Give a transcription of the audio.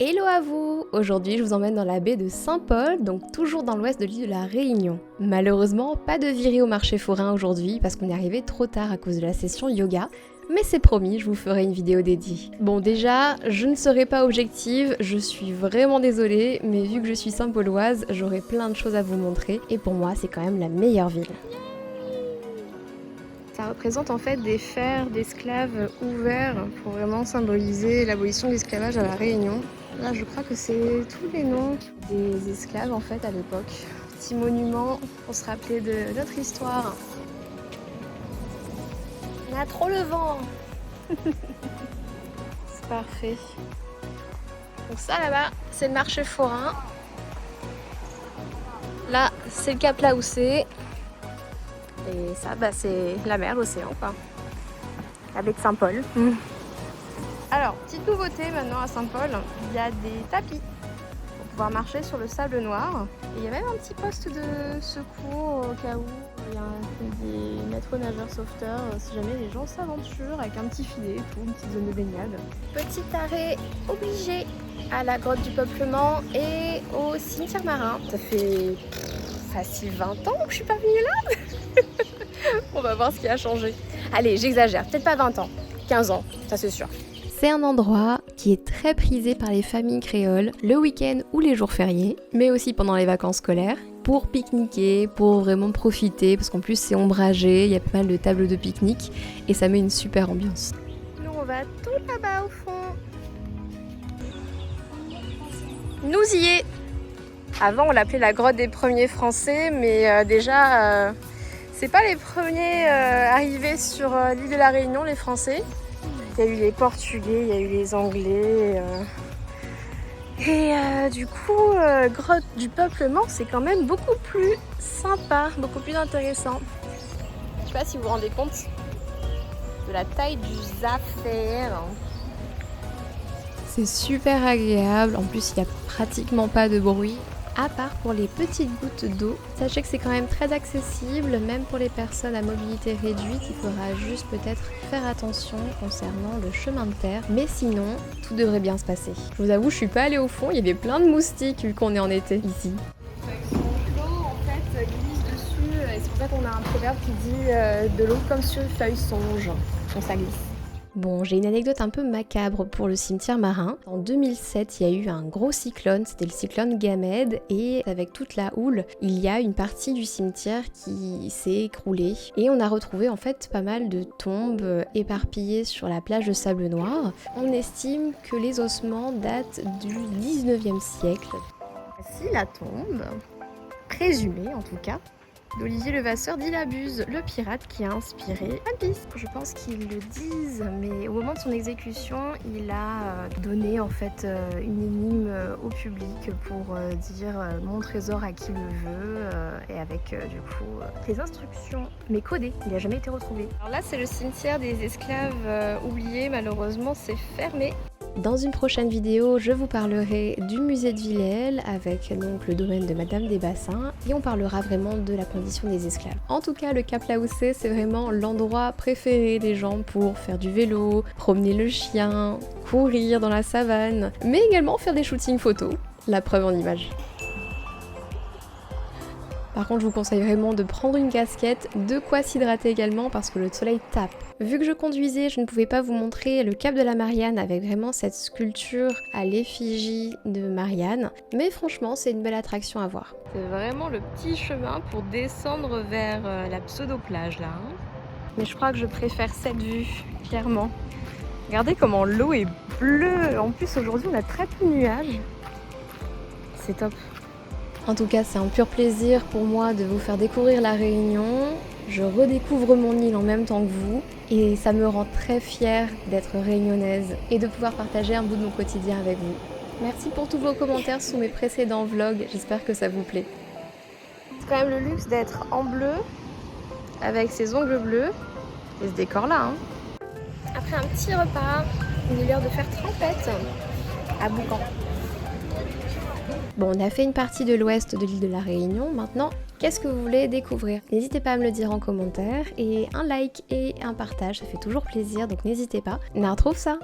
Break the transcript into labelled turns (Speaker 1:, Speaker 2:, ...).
Speaker 1: Hello à vous! Aujourd'hui je vous emmène dans la baie de Saint-Paul, donc toujours dans l'ouest de l'île de la Réunion. Malheureusement, pas de virée au marché forain aujourd'hui parce qu'on est arrivé trop tard à cause de la session yoga, mais c'est promis, je vous ferai une vidéo dédiée. Bon déjà, je ne serai pas objective, je suis vraiment désolée, mais vu que je suis Saint-Pauloise, j'aurai plein de choses à vous montrer et pour moi c'est quand même la meilleure ville. Ça représente en fait des fers d'esclaves ouverts pour vraiment symboliser l'abolition de l'esclavage à la Réunion. Là je crois que c'est tous les noms des esclaves en fait à l'époque. Petit monument pour se rappeler de notre histoire. On a trop le vent. C'est parfait. Donc ça là-bas c'est le marché forain. Là c'est le Cap Laoussé. Et ça, c'est la mer, l'océan, quoi. La baie de Saint-Paul. Alors, petite nouveauté maintenant à Saint-Paul, il y a des tapis pour pouvoir marcher sur le sable noir. Et il y a même un petit poste de secours au cas où il y a des maîtres nageurs sauveteurs, si jamais les gens s'aventurent avec un petit filet et tout, une petite zone de baignade. Petit arrêt obligé à la grotte du peuplement et au cimetière marin. Ça fait facile 20 ans que je suis pas venue là. On va voir ce qui a changé. Allez, j'exagère, peut-être pas 20 ans, 15 ans, ça c'est sûr. C'est un endroit qui est très prisé par les familles créoles le week-end ou les jours fériés, mais aussi pendant les vacances scolaires, pour pique-niquer, pour vraiment profiter, parce qu'en plus c'est ombragé, il y a pas mal de tables de pique-nique et ça met une super ambiance. Nous on va tout là-bas au fond. Nous y est. Avant on l'appelait la grotte des premiers Français, mais déjà... c'est pas les premiers arrivés sur l'île de la Réunion, les Français. Il y a eu les Portugais, il y a eu les Anglais. Du coup, grotte du peuplement, c'est quand même beaucoup plus sympa, beaucoup plus intéressant. Je sais pas si vous vous rendez compte de la taille du affaire. C'est super agréable, en plus il n'y a pratiquement pas de bruit. À part pour les petites gouttes d'eau. Sachez que c'est quand même très accessible, même pour les personnes à mobilité réduite, il faudra juste peut-être faire attention concernant le chemin de terre, mais sinon, tout devrait bien se passer. Je vous avoue, je suis pas allée au fond, il y avait plein de moustiques vu qu'on est en été ici. Son flot, en fait, glisse dessus, et c'est pour ça qu'on a un proverbe qui dit de l'eau comme sur une feuille songe, quand ça glisse. Bon, j'ai une anecdote un peu macabre pour le cimetière marin. En 2007, il y a eu un gros cyclone, c'était le cyclone Gamed, et avec toute la houle, il y a une partie du cimetière qui s'est écroulée. Et on a retrouvé en fait pas mal de tombes éparpillées sur la plage de sable noir. On estime que les ossements datent du 19e siècle. Voici la tombe, présumée en tout cas, d'Olivier Levasseur d'Île-à-Buse, le pirate qui a inspiré One Piece. Je pense qu'ils le disent, mais au moment de son exécution, il a donné en fait une énigme au public pour dire mon trésor à qui le veut et avec du coup les instructions, mais codées. Il n'a jamais été retrouvé. Alors là, c'est le cimetière des esclaves oubliés. Malheureusement, c'est fermé. Dans une prochaine vidéo, je vous parlerai du musée de Villèle avec donc le domaine de Madame des Bassins et on parlera vraiment de la condition des esclaves. En tout cas, le Cap Laoussé, c'est vraiment l'endroit préféré des gens pour faire du vélo, promener le chien, courir dans la savane, mais également faire des shootings photos, la preuve en images. Par contre, je vous conseille vraiment de prendre une casquette, de quoi s'hydrater également parce que le soleil tape. Vu que je conduisais, je ne pouvais pas vous montrer le Cap de la Marianne avec vraiment cette sculpture à l'effigie de Marianne. Mais franchement, c'est une belle attraction à voir. C'est vraiment le petit chemin pour descendre vers la pseudo-plage là. Hein. Mais je crois que je préfère cette vue, clairement. Regardez comment l'eau est bleue. En plus, aujourd'hui, on a très peu de nuages. C'est top. En tout cas, c'est un pur plaisir pour moi de vous faire découvrir la Réunion. Je redécouvre mon île en même temps que vous et ça me rend très fière d'être réunionnaise et de pouvoir partager un bout de mon quotidien avec vous. Merci pour tous vos commentaires sous mes précédents vlogs, j'espère que ça vous plaît. C'est quand même le luxe d'être en bleu, avec ses ongles bleus et ce décor là. Hein. Après un petit repas, il est l'heure de faire trempette à Boucan. Bon, on a fait une partie de l'ouest de l'île de la Réunion, maintenant, qu'est-ce que vous voulez découvrir? N'hésitez pas à me le dire en commentaire, et un like et un partage, ça fait toujours plaisir, donc n'hésitez pas. On retrouve ça!